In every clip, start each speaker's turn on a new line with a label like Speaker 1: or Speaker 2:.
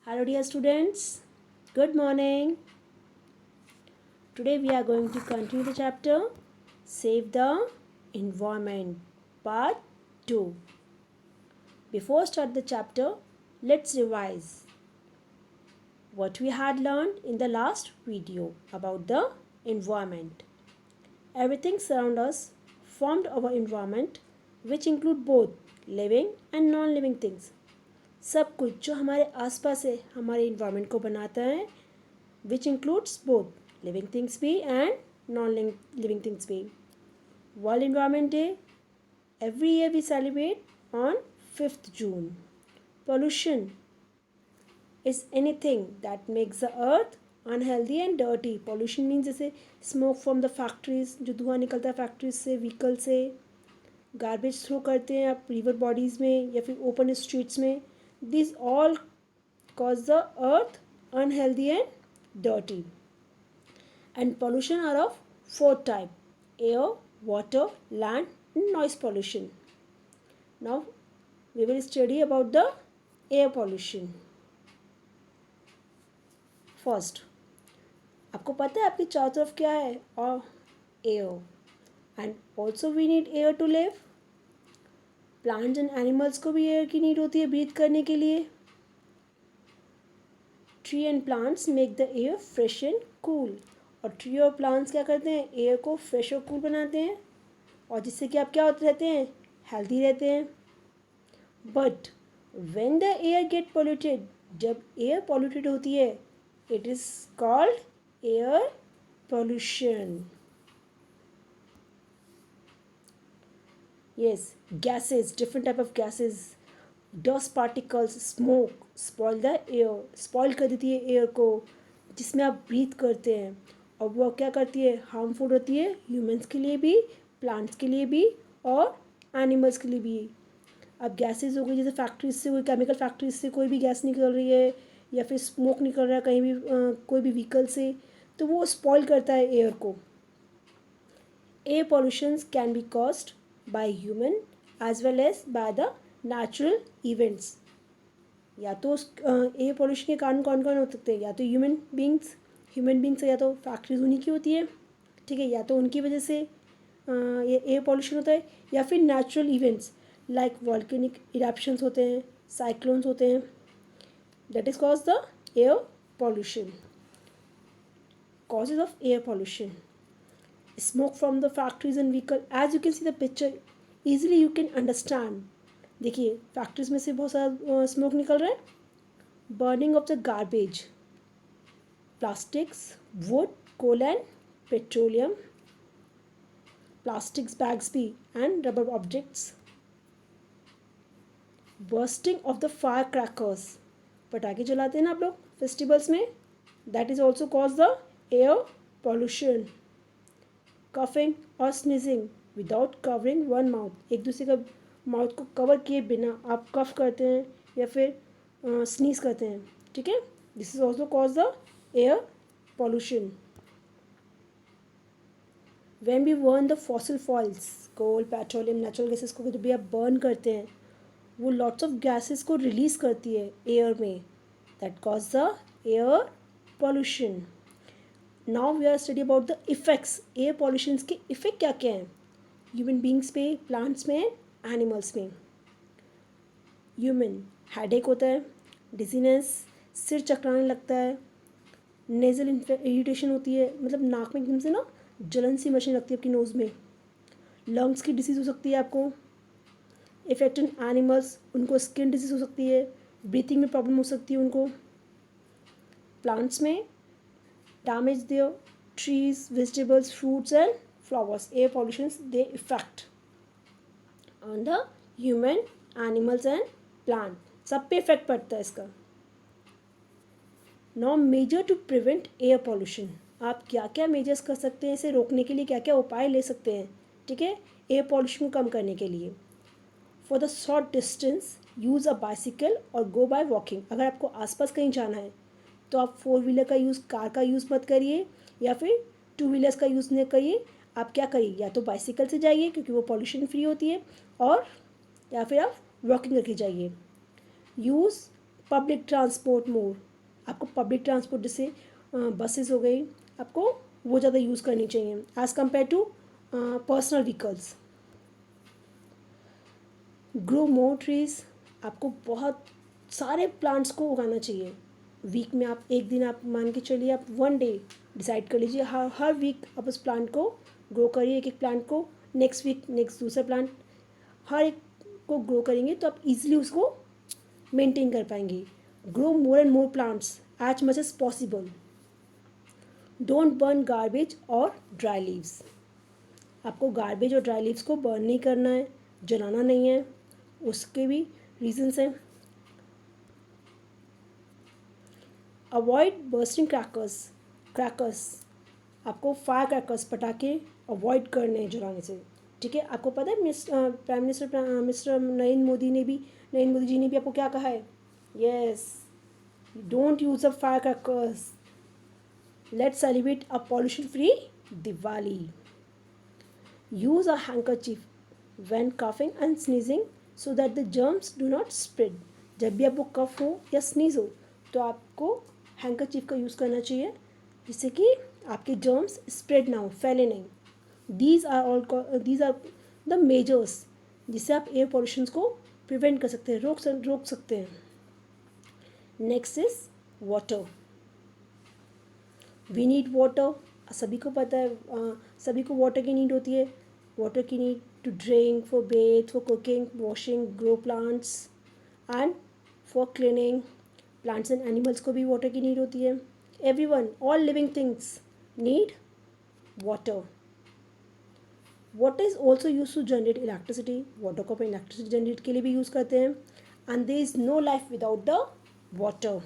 Speaker 1: Hello, dear students. Good morning. Today we are going to continue the chapter Save the Environment, Part 2. Before start the chapter, let's revise what we had learned in the last video about the environment. Everything surround us formed our environment, which include both living and non-living things. सब कुछ जो हमारे आसपास है हमारे environment को बनाता है, which includes both living things be and non-living things be. World Environment Day, every year we celebrate on 5th June. Pollution is anything that makes the earth unhealthy and dirty. Pollution means जैसे smoke from the factories, जो धुआं निकलता है factories से, vehicle से, garbage throw करते हैं आप रिवर बॉडीज़ में या फिर ओपन स्ट्रीट्स में. This all cause the earth unhealthy and dirty. And pollution are of four type: air, water, land, and noise pollution. Now we will study about the air pollution. First, आपको पता है आपकी चारों तरफ क्या है? और air. And also we need air to live. Plants and animals को भी एयर की नीड होती है ब्रीथ करने के लिए. Tree and plants make the air fresh and cool. और ट्री और प्लांट्स क्या करते हैं? एयर को फ्रेश और कूल बनाते हैं और जिससे कि आप क्या होते रहते हैं? हेल्दी रहते हैं. But when the air get polluted, जब एयर पोल्यूटेड होती है, it is called air pollution. Yes, gases, different type of gases, dust particles, smoke spoil the air, spoil कर देती है एयर को जिसमें आप ब्रीथ करते हैं. और वो क्या करती है? हार्मफुल होती है ह्यूमंस के लिए भी, प्लांट्स के लिए भी और एनिमल्स के लिए भी. अब गैसेज हो गई, जैसे फैक्ट्रीज से, कोई केमिकल फैक्ट्रीज से कोई भी गैस निकल रही है या फिर स्मोक निकल रहा है कहीं भी कोई भी व्हीकल से, तो वो स्पॉइल करता है एयर को. Air pollutions can be caused by human as well as by the natural events. या तो एयर पोल्यूशन के कारण कौन कौन हो सकते हैं? या तो ह्यूमन बींग्स या तो फैक्ट्रीज उन्हीं की होती है, ठीक है, या तो उनकी वजह से ये एयर पोल्यूशन होता है, या फिर natural events like volcanic eruptions होते हैं, साइक्लोन्स होते हैं, that is cause the air pollution. Causes of air pollution: smoke from the factories and vehicle. as you can see the picture, easily you can understand. देखिए factories में से बहुत सारा smoke निकल रहा है. Burning of the garbage, plastics, wood, coal and petroleum, plastics bags भी and rubber objects. Bursting of the fire crackers, पटाखे जलाते हैं ना आप लोग फेस्टिवल्स में, that is also cause the air pollution. Coughing और sneezing without covering one mouth, एक दूसरे का माउथ को कवर किए बिना आप कफ करते हैं या फिर स्नीज करते हैं, ठीक है, this is also cause the air pollution. When we burn the fossil fuels, coal, petroleum, natural gases को जब भी आप बर्न करते हैं, वो लॉट्स ऑफ गैसेस को रिलीज करती है एयर में, that cause the air pollution. Now we are study about the effects. Air pollution के इफ़ेक्ट क्या क्या हैं ह्यूमन बींग्स पे, प्लांट्स में, एनिमल्स में. ह्यूमन हेडेक होता है, डिजीनेस, सिर चकराने लगता है, नेजल इरिटेशन होती है, मतलब नाक में एकदम से ना जलन सी मचने लगती है आपकी नोज़ में. लंग्स की डिसीज़ हो सकती है आपको. इफेक्ट इन एनिमल्स, उनको स्किन डिसीज़ हो सकती है, ब्रीथिंग में प्रॉब्लम हो सकती है उनको. प्लांट्स में damage their trees, vegetables, fruits and flowers. Air pollutions, they affect on the human, animals and plant. सब पे इफेक्ट पड़ता है इसका. Now measure to prevent air pollution. आप क्या क्या मेजर्स कर सकते हैं इसे रोकने के लिए, क्या क्या उपाय ले सकते हैं, ठीक है, एयर पॉल्यूशन को कम करने के लिए. For the short distance use a bicycle और गो बाय वॉकिंग. अगर आपको आसपास कहीं जाना है तो आप 4 व्हीलर का यूज़, कार का यूज़ मत करिए या फिर 2 व्हीलर्स का यूज़ नहीं करिए. आप क्या करिए, या तो बाइसिकल से जाइए क्योंकि वो पॉल्यूशन फ्री होती है, और या फिर आप वॉकिंग करके जाइए. यूज़ पब्लिक ट्रांसपोर्ट मोर, आपको पब्लिक ट्रांसपोर्ट जैसे बसेस हो गई, आपको वो ज़्यादा यूज़ करनी चाहिए as compare to personal vehicles. Grow more trees, आपको बहुत सारे प्लांट्स को उगाना चाहिए। वीक में आप एक दिन, आप मान के चलिए, आप 1 डे डिसाइड कर लीजिए, हर वीक आप उस प्लांट को ग्रो करिए, एक एक प्लांट को। नेक्स्ट वीक नेक्स्ट दूसरा प्लांट, हर एक को ग्रो करेंगे तो आप इजीली उसको मेंटेन कर पाएंगे। Grow more and more plants as much as possible. Don't burn garbage और ड्राई लीव्स, आपको गार्बेज और ड्राई लीव्स को बर्न नहीं करना है, जलाना नहीं है। उसके भी रीजंस हैं। अवॉइड बर्स्टिंग क्रैकर्स, आपको फायर क्रैकर्स, पटाखे अवॉइड करने हैं जलाने से, ठीक है। आपको पता है prime minister mister Narendra Modi ji ने भी आपको क्या कहा है? Yes, don't use a fire crackers, let's celebrate a pollution free Diwali. Use a handkerchief when coughing and sneezing so that the germs do not spread, जब भी आपको कफ हो या स्नीज हो तो आपको हैंकरचीफ का यूज़ करना चाहिए, जिससे कि आपके जर्म्स स्प्रेड ना हो, फैले नहीं। दीज आर द मेजर्स जिससे आप एयर पॉल्यूशन को प्रिवेंट कर सकते हैं, रोक सकते हैं। Next is water. We need water, सभी को पता है, सभी को वाटर की नीड होती है। वाटर की need to drink, for bathe, for cooking, washing, grow plants and for cleaning. Plants and animals को भी water की need होती है। Everyone, all living things need water. Water is also used to generate electricity. Water को अपन electricity generate के लिए भी use करते हैं। And there is no life without the water.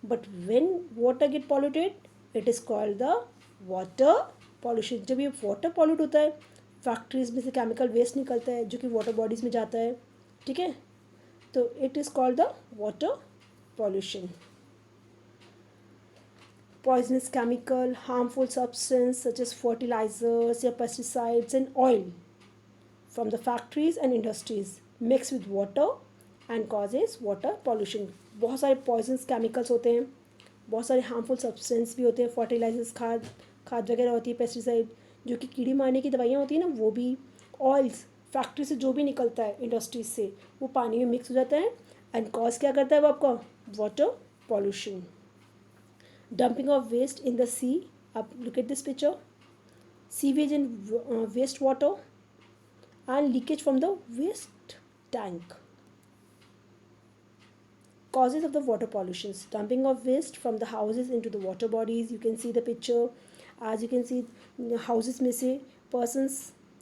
Speaker 1: But when water get polluted, it is called the water pollution. जब ये water pollute होता है, फैक्ट्रीज में से केमिकल वेस्ट निकलता है जो कि वाटर बॉडीज़ में जाता है, ठीक है, तो it is called the water pollution. Poisonous chemical, harmful substance such as fertilisers या pesticides and oil from the factories and industries mix with water and causes water pollution. बहुत सारे पॉइजनस केमिकल्स होते हैं, बहुत सारे हार्मफुल सब्सटेंस भी होते हैं, फर्टिलाइजर्स, खाद वगैरह होती है, पेस्टिसाइड जो कि कीड़ी मारने की दवाइयाँ होती हैं ना, वो भी, ऑयल्स फैक्ट्री से जो भी निकलता है इंडस्ट्रीज से, वो पानी में मिक्स हो जाता है एंड कॉज क्या करता है वो आपका? Water pollution. Dumping of waste in the sea, आप look at this picture, sewage in waste water and leakage from the waste tank. Causes of the water pollution: dumping of waste from the houses into the water bodies. You can see the picture. As you can see, houses में से persons,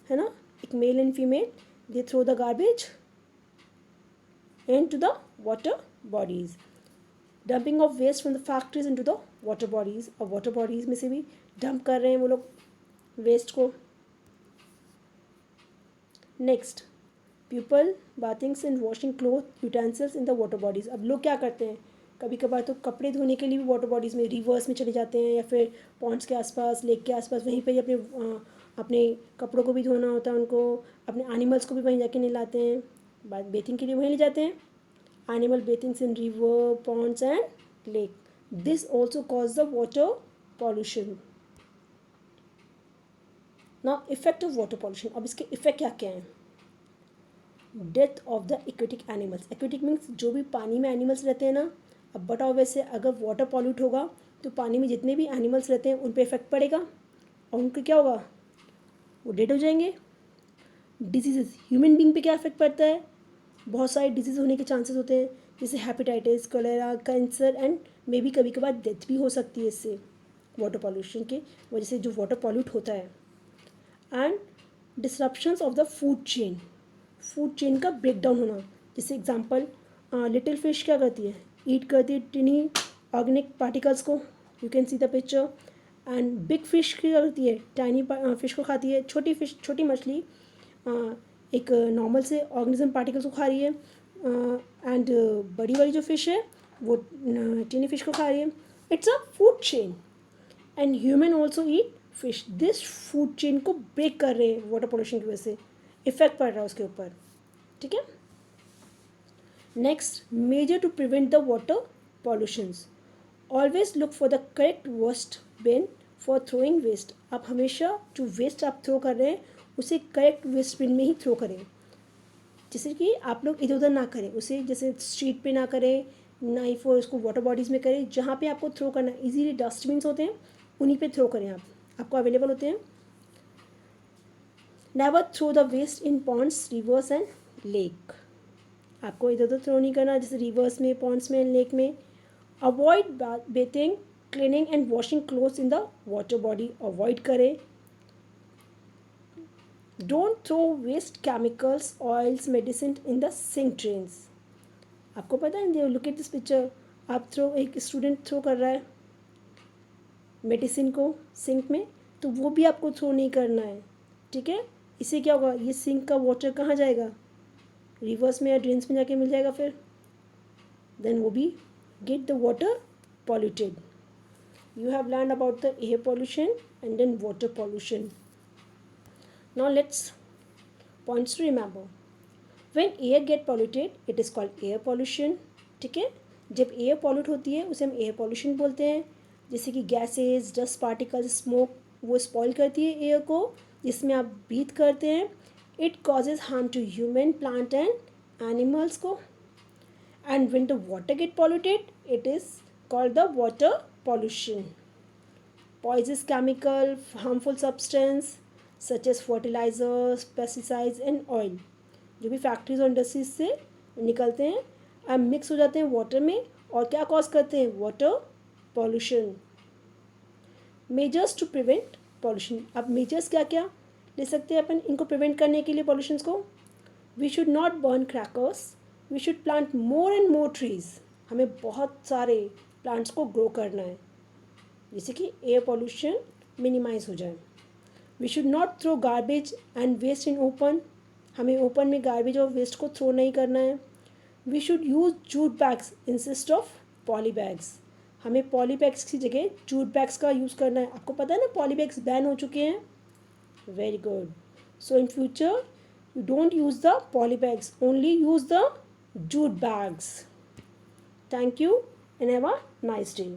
Speaker 1: है ना, एक male and female, they throw the garbage into the water bodies. Dumping of waste from the factories into the water bodies, और water bodies में से भी dump कर रहे हैं वो लोग waste को। Next, people bathings and washing cloth utensils in the water bodies. अब लोग क्या करते हैं, कभी कभार तो कपड़े धोने के लिए भी वाटर बॉडीज़ में, रिवर्स में चले जाते हैं या फिर पॉन्ड्स के आसपास, लेक के आसपास, वहीं पे ही अपने कपड़ों को भी धोना होता है उनको, अपने एनिमल्स को भी वहीं जाके नहलाते हैं, बेथिंग के लिए वहीं ले जाते हैं। Animal bathings in river, ponds and lake, this also cause the water pollution. Now effect of water pollution, अब इसके इफेक्ट क्या क्या हैं? Death of the aquatic animals. Aquatic means जो भी पानी में एनिमल्स रहते हैं ना। अब बताओ, वैसे अगर वाटर पॉल्यूट होगा तो पानी में जितने भी एनिमल्स रहते हैं उन पे इफेक्ट पड़ेगा और उनको क्या होगा? वो डेड हो जाएंगे। डिजीज़, ह्यूमन बींग पे क्या इफेक्ट पड़ता है? बहुत सारे डिजीज़ होने के चांसेस होते हैं, जैसे hepatitis, cholera, cancer and may be कभी कभार डेथ भी हो सकती है इससे, वाटर पॉल्यूशन के वजह से, जो वाटर पॉल्यूट होता है। And disruptions of the food chain, food chain का ब्रेक डाउन होना। जैसे एग्जांपल, लिटिल फिश क्या करती है? ईट करती है टिनी ऑर्गेनिक पार्टिकल्स को, you can see the picture. And big fish क्या करती है? टाइनी फिश को खाती है। छोटी फिश, छोटी मछली एक नॉर्मल से ऑर्गेनिज्म पार्टिकल्स को खा रही है, एंड बड़ी वाली जो फिश है वो टिनी फिश को खा रही है। It's a food chain and human also eat fish. This food chain को ब्रेक कर रहे हैं वाटर पोल्यूशन की वजह से, इफेक्ट पड़ रहा है उसके ऊपर, ठीक है। Next, measure to prevent the water pollutions. Always look for the correct waste bin for throwing waste. आप हमेशा जो वेस्ट आप थ्रो कर रहे हैं उसे करेक्ट वेस्ट बिन में ही थ्रो करें, जैसे कि आप लोग इधर उधर ना करें उसे, जैसे स्ट्रीट पे ना करें, ना ही फिर उसको वाटर बॉडीज़ में करें। जहाँ पे आपको थ्रो करना है इजीली डस्टबिन्स होते हैं उन्हीं पे थ्रो करें, आपको अवेलेबल होते हैं। Never throw the waste in ponds, rivers and lake. आपको इधर उधर थ्रो नहीं करना, जैसे रिवर्स में, पॉन्ड्स में, लेक में। Avoid bathing, cleaning and washing clothes in the water body, avoid करें। Don't throw waste chemicals, oils, medicine in the sink drains. आपको पता है, लुक एट दिस पिक्चर, एक स्टूडेंट थ्रो कर रहा है मेडिसिन को सिंक में, तो वो भी आपको थ्रो नहीं करना है, ठीक है। इससे क्या होगा, ये सिंक का वाटर कहाँ जाएगा, रिवर्स में या ड्रेन्स में जाके मिल जाएगा फिर, देन वो भी get the water polluted. You have learned about the air pollution and then water pollution. Now let's points to remember. When air get polluted, it is called air pollution. ठीक है, जब air pollute होती है उसे हम air pollution बोलते हैं। जैसे कि गैसेस, डस्ट पार्टिकल्स, स्मोक, वो स्पॉइल करती है एयर को जिसमें आप ब्रीथ करते हैं। It causes harm to human, plant and animals को। And when the water get polluted, it is called the water pollution. Poisonous chemical, harmful substance such as fertilizers, pesticides and oil, जो भी factories और industries से निकलते हैं अब mix हो जाते हैं वाटर में और क्या कॉज करते हैं, water pollution. Measures to prevent pollution, अब मेजर्स क्या क्या ले सकते हैं अपन इनको प्रिवेंट करने के लिए पॉल्यूशन को। We should not burn crackers, we should plant more and more trees, हमें बहुत सारे प्लांट्स को ग्रो करना है जिससे कि एयर पॉल्यूशन मिनिमाइज हो जाए। We should not throw garbage and waste in open, हमें ओपन में गार्बेज और वेस्ट को थ्रो नहीं करना है। We should use jute bags instead of poly bags, हमें पॉली बैग्स की जगह जूट बैग्स का यूज़ करना है। आपको पता है ना पॉली बैग्स बैन हो चुके हैं, very good. So in future you don't use the poly bags, only use the jute bags. Thank you and have a nice day.